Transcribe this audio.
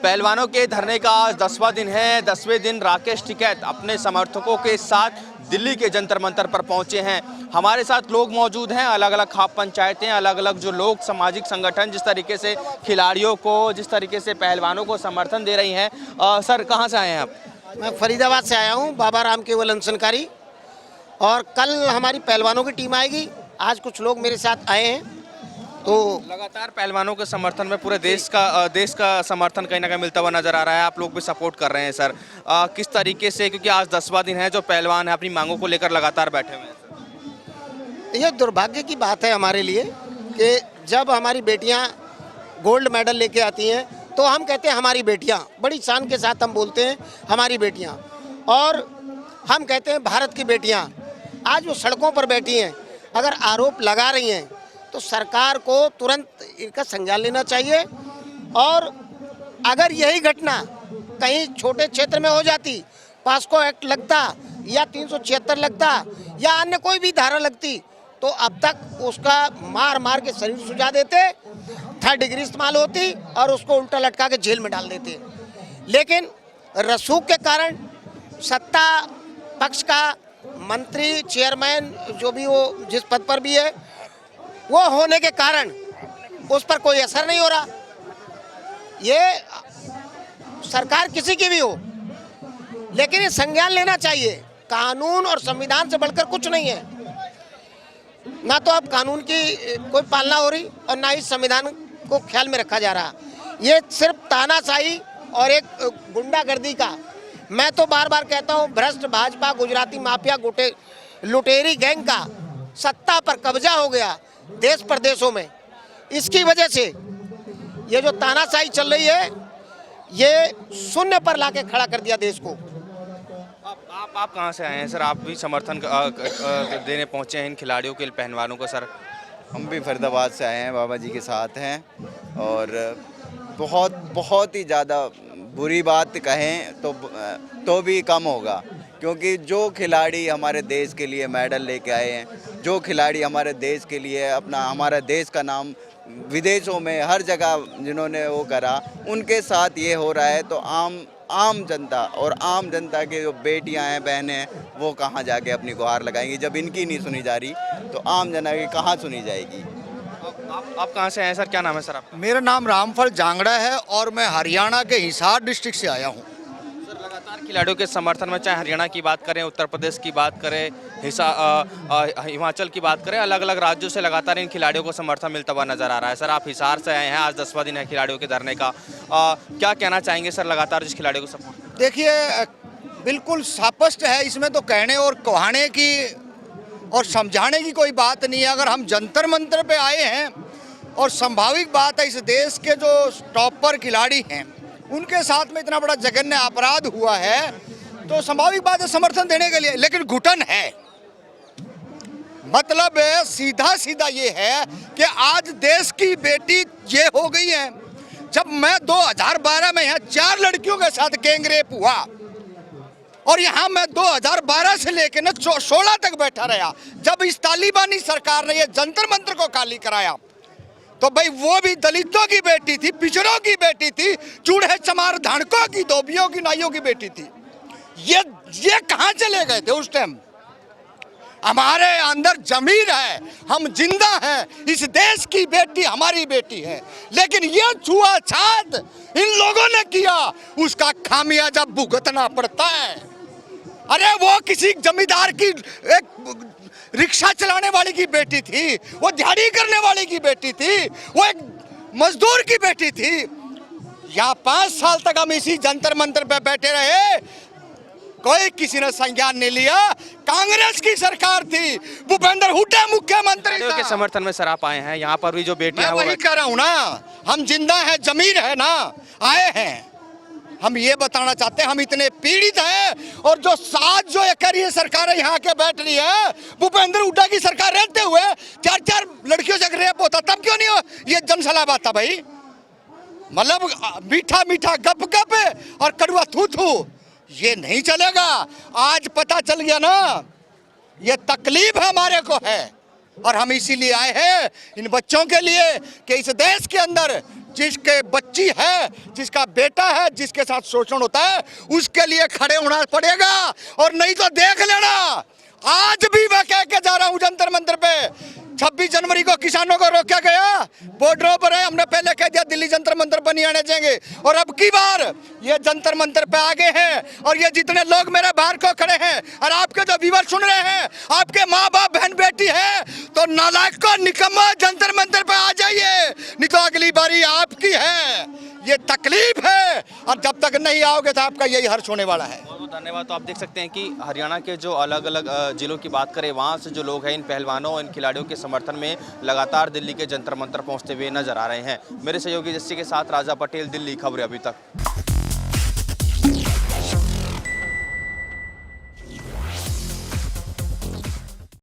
पहलवानों के धरने का आज 10वां दिन है। 10वें दिन राकेश टिकैत अपने समर्थकों के साथ दिल्ली के जंतर मंतर पर पहुंचे हैं। हमारे साथ लोग मौजूद हैं, अलग अलग खाप पंचायतें, अलग अलग जो लोग सामाजिक संगठन जिस तरीके से खिलाड़ियों को, जिस तरीके से पहलवानों को समर्थन दे रही हैं। सर, कहाँ से आए हैं आप? मैं फरीदाबाद से आया हूँ, बाबा राम केवल अनशनकारी। और कल हमारी पहलवानों की टीम आएगी। आज कुछ लोग मेरे साथ आए हैं। तो लगातार पहलवानों के समर्थन में पूरे देश का समर्थन कहीं ना कहीं मिलता हुआ नजर आ रहा है। आप लोग भी सपोर्ट कर रहे हैं सर, किस तरीके से, क्योंकि आज 10वां दिन है, जो पहलवान है अपनी मांगों को लेकर लगातार बैठे हुए हैं। ये दुर्भाग्य की बात है हमारे लिए कि जब हमारी बेटियां गोल्ड मेडल लेके आती हैं तो हम कहते हैं हमारी बेटियां, बड़ी शान के साथ हम बोलते हैं हमारी बेटियां, और हम कहते हैं भारत की बेटियां। आज वो सड़कों पर बैठी हैं, अगर आरोप लगा रही हैं तो सरकार को तुरंत इनका संज्ञान लेना चाहिए। और अगर यही घटना कहीं छोटे क्षेत्र में हो जाती, पास्को एक्ट लगता या 376 लगता या अन्य कोई भी धारा लगती, तो अब तक उसका मार मार के शरीर सुझा देते, 3rd डिग्री इस्तेमाल होती और उसको उल्टा लटका के जेल में डाल देते। लेकिन रसूख के कारण सत्ता पक्ष का मंत्री, चेयरमैन, जो भी वो जिस पद पर भी है, वो होने के कारण उस पर कोई असर नहीं हो रहा। ये सरकार किसी की भी हो, लेकिन ये संज्ञान लेना चाहिए। कानून और संविधान से बढ़कर कुछ नहीं है। ना तो अब कानून की कोई पालना हो रही और ना ही संविधान को ख्याल में रखा जा रहा। ये सिर्फ तानाशाही और एक गुंडागर्दी का, मैं तो बार बार कहता हूँ, भ्रष्ट भाजपा गुजराती माफिया लुटेरी गैंग का सत्ता पर कब्जा हो गया देश प्रदेशों में। इसकी वजह से ये जो तानाशाही चल रही है, ये शून्य पर लाके खड़ा कर दिया देश को। आप कहाँ से आए हैं सर? आप भी समर्थन देने पहुँचे हैं इन खिलाड़ियों के, पहलवानों को सर? हम भी फरीदाबाद से आए हैं, बाबा जी के साथ हैं। और बहुत ही ज़्यादा बुरी बात कहें तो भी कम होगा, क्योंकि जो खिलाड़ी हमारे देश के लिए मेडल लेके आए हैं, जो खिलाड़ी हमारे देश के लिए हमारा देश का नाम विदेशों में हर जगह जिन्होंने वो करा, उनके साथ ये हो रहा है, तो आम जनता और आम जनता के जो बेटियां हैं, बहनें हैं, वो कहाँ जाके अपनी गुहार लगाएंगी? जब इनकी नहीं सुनी जा रही तो आम जनता की कहाँ सुनी जाएगी? आप कहाँ से आए हैं सर? क्या नाम है सर आपका? मेरा नाम रामफल जांगड़ा है और मैं हरियाणा के हिसार डिस्ट्रिक्ट से आया हूँ। सर, लगातार खिलाड़ियों के समर्थन में, चाहे हरियाणा की बात करें, उत्तर प्रदेश की बात करें, हिमाचल की बात करें, अलग अलग राज्यों से लगातार इन खिलाड़ियों को समर्थन मिलता हुआ नजर आ रहा है। सर, आप हिसार से आए हैं, आज 10वां दिन है खिलाड़ियों के धरने का। क्या कहना चाहेंगे सर, लगातार जिस खिलाड़ियों को सपोर्ट? देखिए, बिल्कुल स्पष्ट है, इसमें तो कहने और कहने की और समझाने की कोई बात नहीं है। अगर हम जंतर मंतर पे आए हैं और संभाविक बात है, इस देश के जो टॉपर खिलाड़ी हैं उनके साथ में इतना बड़ा जघन्य अपराध हुआ है, तो संभाविक बात है समर्थन देने के लिए। लेकिन घुटन है, मतलब सीधा सीधा ये है कि आज देश की बेटी ये हो गई है। जब मैं 2012 में यहाँ 4 लड़कियों के साथ गैंग रेप हुआ और यहाँ मैं 2012 से लेकर ना 16 तक बैठा रहा, जब इस तालिबानी सरकार ने ये जंतर मंतर को खाली कराया, तो भाई वो भी दलितों की बेटी थी, पिछड़ों की बेटी थी, चूड़े चमार धाड़कों की, धोबियों की, नाइयों की बेटी थी। ये कहाँ चले गए थे उस टाइम? हमारे अंदर जमीन है, हम जिंदा हैं, इस देश की बेटी हमारी बेटी है। लेकिन ये छुआछात इन लोगों ने किया, उसका खामियाजा भुगतना पड़ता है। अरे वो किसी जमींदार की एक रिक्शा चलाने वाली की बेटी थी, वो दिहाड़ी करने वाली की बेटी थी, वो एक मजदूर की बेटी थी। यहाँ 5 साल तक हम इसी जंतर मंतर पे बैठे रहे, कोई किसी ने संज्ञान नहीं लिया। कांग्रेस की सरकार थी, भूपेंद्र हुड्डा मुख्यमंत्री था। के समर्थन में सर आप आए हैं, यहाँ पर भी जो बेटियां, मैं वही कह रहा हूँ ना, हम जिंदा हैं, जमीन है ना, आए हैं। हम ये बताना चाहते हैं, हम इतने पीड़ित हैं। और जो साथ जो ये सरकारें यहाँ के बैठ रही है, भूपेंद्र हुड्डा की सरकार रहते हुए 4 लड़कियों से रेप होता, तब क्यों नहीं हो ये जनसलाब आता भाई? मतलब मीठा मीठा गप गप और कड़वा थू थू, ये नहीं चलेगा। आज पता चल गया ना, ये तकलीफ हमारे को है। और हम इसीलिए आए हैं इन बच्चों के लिए कि इस देश के अंदर जिसके बच्ची है, जिसका बेटा है, जिसके साथ शोषण होता है, उसके लिए खड़े होना पड़ेगा। और नहीं तो देख लेना, आज भी मैं कह के जा रहा हूं जंतर मंतर पे, 26 जनवरी को किसानों को रोका गया, बॉर्डरों पर है, हमने पहले कह दिया दिल्ली जंतर मंतर पर नहीं आने देंगे, और अब की बार ये जंतर मंतर पे आगे हैं। और ये जितने लोग मेरे बाहर को खड़े हैं और आपके जो व्यूअर सुन रहे हैं, आपके माँ बाप बहन बेटी है, तो नालायक को निकम्मा जंतर मंतर पे आ जाइए, नहीं तो अगली बारी आपकी है। ये तकलीफ है और जब तक नहीं आओगे तो आपका यही हर्ष होने वाला है। बहुत बहुत धन्यवाद। तो आप देख सकते हैं कि हरियाणा के जो अलग अलग जिलों की बात करें, वहाँ से जो लोग हैं इन पहलवानों, इन खिलाड़ियों के समर्थन में लगातार दिल्ली के जंतर मंतर पहुँचते हुए नजर आ रहे हैं। मेरे सहयोगी जस्सी के साथ राजा पटेल, दिल्ली खबरें अभी तक।